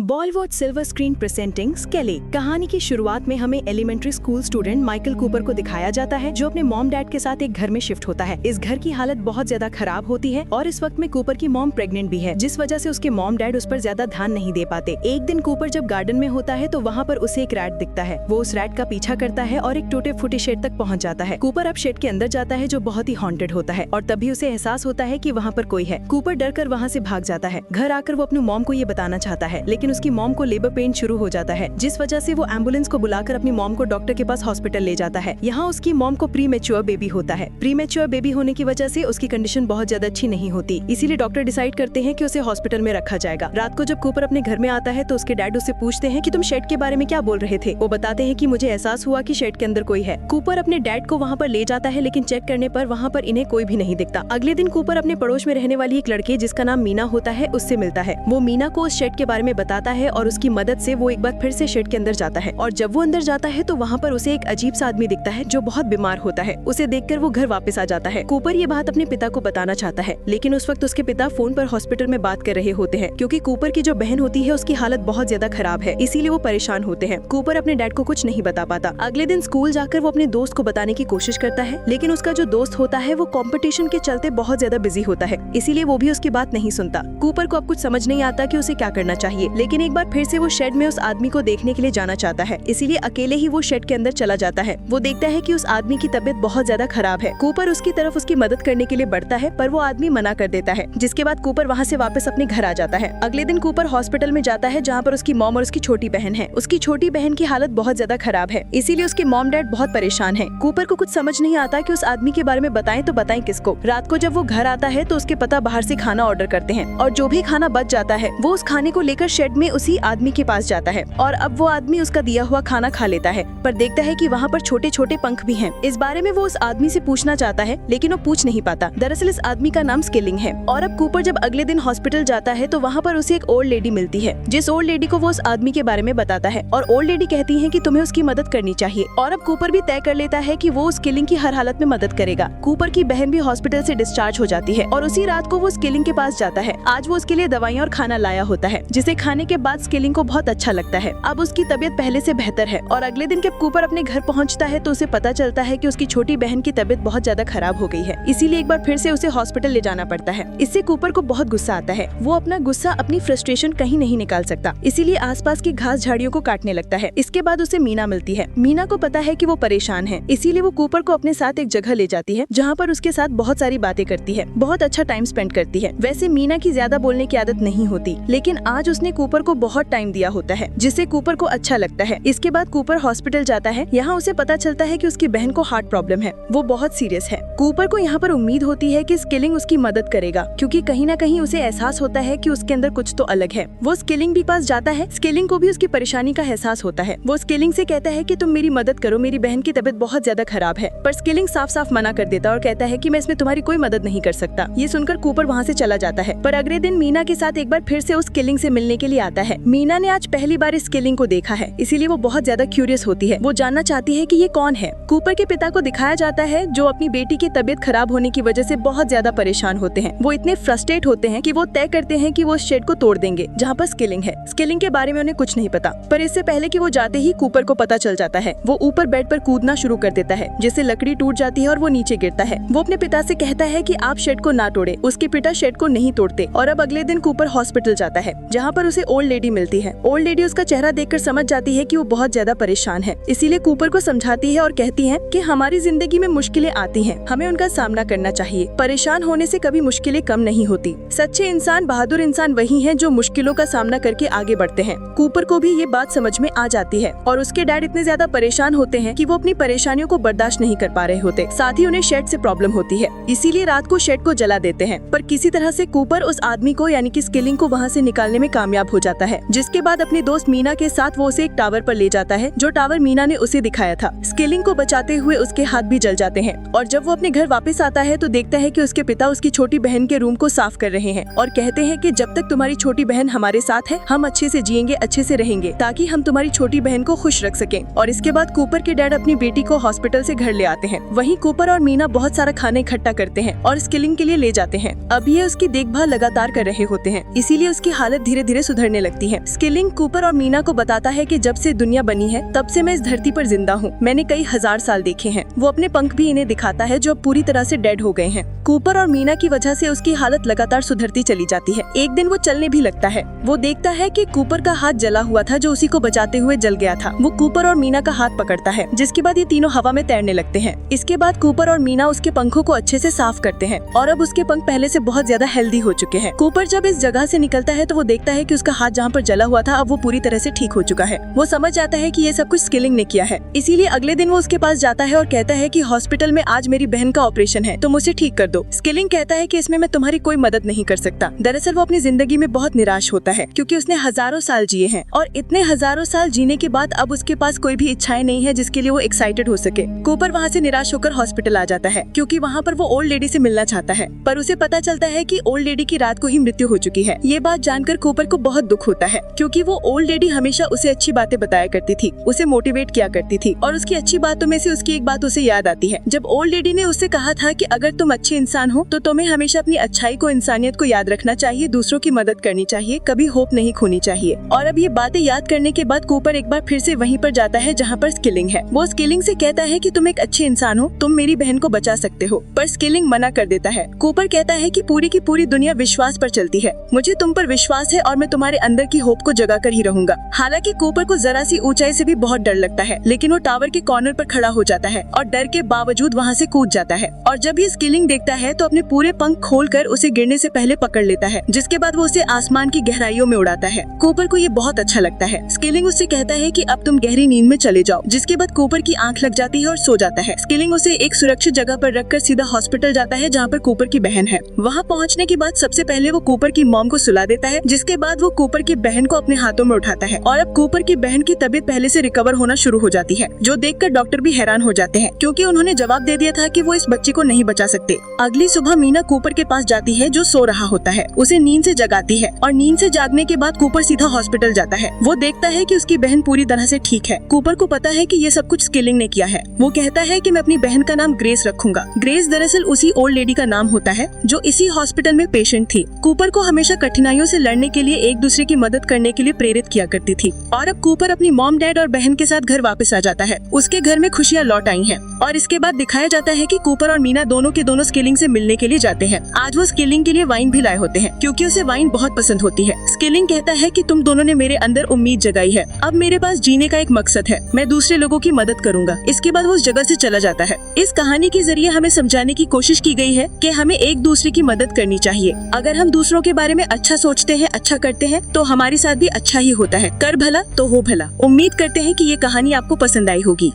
Bollywood silver screen presenting स्केली। कहानी की शुरुआत में हमें elementary school student Michael Cooper को दिखाया जाता है, जो अपने मॉम डैड के साथ एक घर में शिफ्ट होता है। इस घर की हालत बहुत ज्यादा खराब होती है और इस वक्त में कूपर की मॉम प्रेग्नेंट भी है, जिस वजह से उसके मॉम डैड उस पर ज्यादा ध्यान नहीं दे पाते। एक दिन कूपर जब गार्डन में होता है तो वहाँ पर उसे एक रैट दिखता है। वो उस रैट का पीछा करता है और एक टूटे फूटे शेड तक पहुँच जाता है। कूपर अब शेड के अंदर जाता है, जो बहुत ही हॉन्टेड होता है, और तभी उसे एहसास होता है कि वहाँ पर कोई है। कूपर डर कर वहाँ से भाग जाता है। घर आकर वो अपनी मॉम को ये बताना चाहता है, लेकिन उसकी मॉम को लेबर पेन शुरू हो जाता है, जिस वजह से वो एम्बुलेंस को बुलाकर अपनी मॉम को डॉक्टर के पास हॉस्पिटल ले जाता है। यहाँ उसकी मॉम को प्री मैच्योर बेबी होता है। प्री मैच्योर बेबी होने की वजह से उसकी कंडीशन बहुत ज्यादा अच्छी नहीं होती, इसीलिए डॉक्टर डिसाइड करते हैं कि उसे हॉस्पिटल में रखा जाएगा। रात को जब कूपर अपने घर में आता है तो उसके डैड उससे पूछते हैं कि तुम शेड के बारे में क्या बोल रहे थे। वो बताते हैं कि मुझे एहसास हुआ कि शेड के अंदर कोई है। कूपर अपने डैड को वहाँ पर ले जाता है, लेकिन चेक करने पर वहाँ पर इन्हें कोई भी नहीं दिखता। अगले दिन कूपर अपने पड़ोस में रहने वाली एक लड़की जिसका नाम मीना होता है उससे मिलता है। वो मीना को उस शेड के बारे में बताता है और उसकी मदद से वो एक बार फिर से शेड के अंदर जाता है। और जब वो अंदर जाता है तो वहाँ पर उसे एक अजीब सा आदमी दिखता है जो बहुत बीमार होता है। उसे देखकर वो घर वापस आ जाता है। कूपर ये बात अपने पिता को बताना चाहता है, लेकिन उस वक्त उसके पिता फोन पर हॉस्पिटल में बात कर रहे होते हैं, क्योंकि कूपर की जो बहन होती है उसकी हालत बहुत ज्यादा खराब है, इसीलिए वो परेशान होते हैं। कूपर अपने डैड को कुछ नहीं बता पाता। अगले दिन स्कूल जाकर वो अपने दोस्त को बताने की कोशिश करता है, लेकिन उसका जो दोस्त होता है वो कंपटीशन के चलते बहुत ज्यादा बिजी होता है, इसीलिए वो भी उसकी बात नहीं सुनता। कूपर को अब कुछ समझ नहीं आता कि उसे क्या करना चाहिए, लेकिन एक बार फिर से वो शेड में उस आदमी को देखने के लिए जाना चाहता है, इसीलिए अकेले ही वो शेड के अंदर चला जाता है। वो देखता है कि उस आदमी की तबीयत बहुत ज्यादा खराब है। कूपर उसकी तरफ उसकी मदद करने के लिए बढ़ता है, पर वो आदमी मना कर देता है, जिसके बाद कूपर वहाँ से वापस अपने घर आ जाता है। अगले दिन कूपर हॉस्पिटल में जाता है, जहाँ पर उसकी मॉम और उसकी छोटी बहन है। उसकी छोटी बहन की हालत बहुत ज्यादा खराब है, इसीलिए उसके मॉम डैड बहुत परेशान है। कूपर को कुछ समझ नहीं आता कि उस आदमी के बारे में बताएं तो बताएं किसको। रात को जब वो घर आता है तो उसके पता बाहर से खाना ऑर्डर करते हैं, और जो भी खाना बच जाता है वो उस खाने को लेकर शेड में उसी आदमी के पास जाता है, और अब वो आदमी उसका दिया हुआ खाना खा लेता है, पर देखता है कि वहाँ पर छोटे छोटे पंख भी हैं। इस बारे में वो उस आदमी से पूछना चाहता है, लेकिन वो पूछ नहीं पाता। दरअसल इस आदमी का नाम स्केलिंग है। और अब कूपर जब अगले दिन हॉस्पिटल जाता है तो वहाँ पर उसे एक ओल्ड लेडी मिलती है, जिस ओल्ड लेडी को वो उस आदमी के बारे में बताता है, और ओल्ड लेडी कहती है कि तुम्हें उसकी मदद करनी चाहिए। और अब कूपर भी तय कर लेता है कि वो स्केलिंग की हर हालत में मदद करेगा। कूपर की बहन भी हॉस्पिटल से डिस्चार्ज हो जाती है, और उसी रात को वो स्केलिंग के पास जाता है। आज वो उसके लिए दवाइयाँ और खाना लाया होता है, जिसे खाने के बाद स्केलिंग को बहुत अच्छा लगता है। अब उसकी तबीयत पहले से बेहतर है। और अगले दिन जब कूपर अपने घर पहुंचता है तो उसे पता चलता है कि उसकी छोटी बहन की तबीयत बहुत ज्यादा खराब हो गई है, इसीलिए एक बार फिर से उसे हॉस्पिटल ले जाना पड़ता है। इससे कूपर को बहुत गुस्सा आता है। वो अपना गुस्सा, अपनी फ्रस्ट्रेशन कहीं नहीं निकाल सकता, इसीलिए आसपास की घास झाड़ियों को काटने लगता है। इसके बाद उसे मीना मिलती है। मीना को पता है कि वो परेशान है, इसीलिए वो कूपर को अपने साथ एक जगह ले जाती है, जहाँ पर उसके साथ बहुत सारी बातें करती है, बहुत अच्छा टाइम स्पेंड करती है। वैसे मीना की ज्यादा बोलने की आदत नहीं होती, लेकिन आज उसने कूपर को बहुत टाइम दिया होता है, जिससे कूपर को अच्छा लगता है। इसके बाद कूपर हॉस्पिटल जाता है। यहाँ उसे पता चलता है कि उसकी बहन को हार्ट प्रॉब्लम है, वो बहुत सीरियस है। कूपर को यहाँ पर उम्मीद होती है कि स्केलिंग उसकी मदद करेगा, क्योंकि कहीं ना कहीं उसे एहसास होता है कि उसके अंदर कुछ तो अलग है। वो स्केलिंग भी पास जाता है। स्केलिंग को भी उसकी परेशानी का एहसास होता है। वो स्केलिंग से कहता है कि तुम मेरी मदद करो, मेरी बहन की तबीयत बहुत ज्यादा खराब है, पर स्केलिंग साफ साफ मना कर देता और कहता है कि मैं इसमें तुम्हारी कोई मदद नहीं कर सकता। ये सुनकर कूपर वहाँ से चला जाता है। पर अगले दिन मीना के साथ एक बार फिर से उस स्केलिंग से मिलने के लिए आता है। मीना ने आज पहली बार इस स्केलिंग को देखा है, इसीलिए वो बहुत ज्यादा क्यूरियस होती है। वो जानना चाहती है कि ये कौन है। कूपर के पिता को दिखाया जाता है, जो अपनी बेटी की तबीयत खराब होने की वजह से बहुत ज्यादा परेशान होते हैं। वो इतने फ्रस्ट्रेट होते हैं कि वो तय करते हैं कि वो उस शेड को तोड़ देंगे जहाँ पर स्केलिंग है। स्केलिंग के बारे में उन्हें कुछ नहीं पता, पर इससे पहले कि वो जाते ही कूपर को पता चल जाता है। वो ऊपर बेड पर कूदना शुरू कर देता है, जिससे लकड़ी टूट जाती है और वो नीचे गिरता है। वो अपने पिता से कहता है कि आप शेड को ना तोड़े। उसके पिता शेड को नहीं तोड़ते। और अब अगले दिन कूपर हॉस्पिटल जाता है, जहाँ पर उसे ओल्ड लेडी मिलती है। ओल्ड लेडी उसका चेहरा देखकर समझ जाती है कि वो बहुत ज्यादा परेशान है, इसीलिए कूपर को समझाती है और कहती है कि हमारी जिंदगी में मुश्किलें आती हैं, हमें उनका सामना करना चाहिए। परेशान होने से कभी मुश्किलें कम नहीं होती। सच्चे इंसान, बहादुर इंसान वही हैं जो मुश्किलों का सामना करके आगे बढ़ते हैं। कूपर को भी ये बात समझ में आ जाती है, और उसके डैड इतने ज्यादा परेशान होते हैं कि वो अपनी परेशानियों को बर्दाश्त नहीं कर पा रहे होते। साथ ही उन्हें शेड से प्रॉब्लम होती है, इसीलिए रात को शेड को जला देते हैं। पर किसी तरह से कूपर उस आदमी को यानी कि स्केलिंग को वहाँ से निकालने में कामयाब हो जाता है, जिसके बाद अपनी दोस्त मीना के साथ वो उसे एक टावर पर ले जाता है, जो टावर मीना ने उसे दिखाया था। स्केलिंग को बचाते हुए उसके हाथ भी जल जाते हैं। और जब वो अपने घर वापस आता है तो देखता है कि उसके पिता उसकी छोटी बहन के रूम को साफ कर रहे हैं, और कहते हैं कि जब तक तुम्हारी छोटी बहन हमारे साथ है, हम अच्छे से जिएंगे, अच्छे से रहेंगे, ताकि हम तुम्हारी छोटी बहन को खुश रख सकें। और इसके बाद कूपर के डैड अपनी बेटी को हॉस्पिटल से घर ले आते हैं। वहीं कूपर और मीना बहुत सारा खाना इकट्ठा करते हैं और स्केलिंग के लिए ले जाते हैं। अब ये उसकी देखभाल लगातार कर रहे होते हैं, इसीलिए उसकी हालत धीरे धीरे सुधरने करने लगती है। स्किलिंग कूपर और मीना को बताता है कि जब से दुनिया बनी है तब से मैं इस धरती पर जिंदा हूँ। मैंने कई हजार साल देखे हैं। वो अपने पंख भी इन्हें दिखाता है जो अब पूरी तरह से डेड हो गए हैं। कूपर और मीना की वजह से उसकी हालत लगातार सुधरती चली जाती है। एक दिन वो चलने भी लगता है। वो देखता है कि कूपर का हाथ जला हुआ था जो उसी को बचाते हुए जल गया था। वो कूपर और मीना का हाथ पकड़ता है, जिसके बाद ये तीनों हवा में तैरने लगते हैं। इसके बाद कूपर और मीना उसके पंखों को अच्छे से साफ करते हैं और अब उसके पंख पहले से बहुत ज्यादा हेल्दी हो चुके हैं। कूपर जब इस जगह से निकलता है तो वो देखता है कि उसका हाथ जहाँ पर जला हुआ था अब वो पूरी तरह से ठीक हो चुका है। वो समझ जाता है कि ये सब कुछ स्किलिंग ने किया है। इसीलिए अगले दिन वो उसके पास जाता है और कहता है कि हॉस्पिटल में आज मेरी बहन का ऑपरेशन है, तुम उसे ठीक कर दो। स्किलिंग कहता है कि इसमें मैं तुम्हारी कोई मदद नहीं कर सकता। दरअसल वो अपनी जिंदगी में बहुत निराश होता है क्योंकि उसने हजारों साल जिए हैं और इतने हजारों साल जीने के बाद अब उसके पास कोई भी इच्छाएं नहीं है जिसके लिए वो एक्साइटेड हो सके। कूपर वहाँ से निराश होकर हॉस्पिटल आ जाता है क्योंकि वहाँ पर वो ओल्ड लेडी से मिलना चाहता है, पर उसे पता चलता है कि ओल्ड लेडी की रात को ही मृत्यु हो चुकी है। ये बात जानकर कूपर को बहुत दुख होता है क्योंकि वो ओल्ड लेडी हमेशा उसे अच्छी बातें बताया करती थी, उसे मोटिवेट किया करती थी और उसकी अच्छी बातों में से उसकी एक बात उसे याद आती है। जब ओल्ड लेडी ने उससे कहा था कि अगर तुम अच्छे इंसान हो तो तुम्हें हमेशा अपनी अच्छाई को, इंसानियत को याद रखना चाहिए, दूसरों की मदद करनी चाहिए, कभी होप नहीं खोनी चाहिए। और अब ये बातें याद करने के बाद कूपर एक बार फिर से वहीं पर जाता है जहाँ पर स्किलिंग है। वो स्किलिंग से कहता है कि तुम एक अच्छे इंसान हो, तुम मेरी बहन को बचा सकते हो, पर स्किलिंग मना कर देता है। कूपर कहता है कि पूरी की पूरी दुनिया विश्वास पर चलती है, मुझे तुम पर विश्वास है और मैं तुम्हारे अंदर की होप को जगा कर ही रहूंगा। हालांकि कूपर को जरा सी ऊंचाई से भी बहुत डर लगता है, लेकिन वो टावर के कॉर्नर पर खड़ा हो जाता है और डर के बावजूद वहाँ से कूद जाता है। और जब ये स्किलिंग देखता है तो अपने पूरे पंख खोलकर उसे गिरने से पहले पकड़ लेता है, जिसके बाद वो उसे आसमान की गहराइयों में उड़ाता है। कूपर को ये बहुत अच्छा लगता है। स्किलिंग उससे कहता है कि अब तुम गहरी नींद में चले जाओ, जिसके बाद कूपर की आंख लग जाती है और सो जाता है। स्किलिंग उसे एक सुरक्षित जगह पर रखकर सीधा हॉस्पिटल जाता है जहाँ पर कूपर की बहन है। वहाँ पहुँचने के बाद सबसे पहले वो कूपर की मॉम को सुला देता है, जिसके बाद वो कूपर की बहन को अपने हाथों में उठाता है और अब कूपर की बहन की तबीयत पहले से रिकवर होना शुरू हो जाती है, जो देखकर डॉक्टर भी हैरान हो जाते हैं क्योंकि उन्होंने जवाब दे दिया था कि वो इस बच्चे को नहीं बचा सकते। अगली सुबह मीना कूपर के पास जाती है जो सो रहा होता है, उसे नींद से जगाती है और नींद से जागने के बाद कूपर सीधा हॉस्पिटल जाता है। वो देखता है कि उसकी बहन पूरी तरह से ठीक है। कूपर को पता है कि ये सब कुछ स्किलिंग ने किया है। वो कहता है कि मैं अपनी बहन का नाम ग्रेस रखूंगा। ग्रेस दरअसल उसी ओल्ड लेडी का नाम होता है जो इसी हॉस्पिटल में पेशेंट थी। कूपर को हमेशा कठिनाइयों से लड़ने के लिए एक दूसरे की मदद करने के लिए प्रेरित किया करती थी। और अब कूपर अपनी मॉम, डैड और बहन के साथ घर वापस आ जाता है। उसके घर में खुशियाँ लौट आई हैं और इसके बाद दिखाया जाता है कि कूपर और मीना दोनों के दोनों स्किलिंग से मिलने के लिए जाते हैं। आज वो स्किलिंग के लिए वाइन भी लाए होते हैं क्योंकि उसे वाइन बहुत पसंद होती है। स्किलिंग कहता है कि तुम दोनों ने मेरे अंदर उम्मीद जगाई है, अब मेरे पास जीने का एक मकसद है, मैं दूसरे लोगों की मदद करूंगा। इसके बाद वो उस जगह से चला जाता है। इस कहानी के जरिए हमें समझाने की कोशिश की गई है कि हमें एक दूसरे की मदद करनी चाहिए। अगर हम दूसरों के बारे में अच्छा सोचते हैं, अच्छा करते हैं तो हमारे साथ भी अच्छा ही होता है। कर भला तो हो भला। उम्मीद करते हैं कि ये कहानी आपको पसंद आई होगी।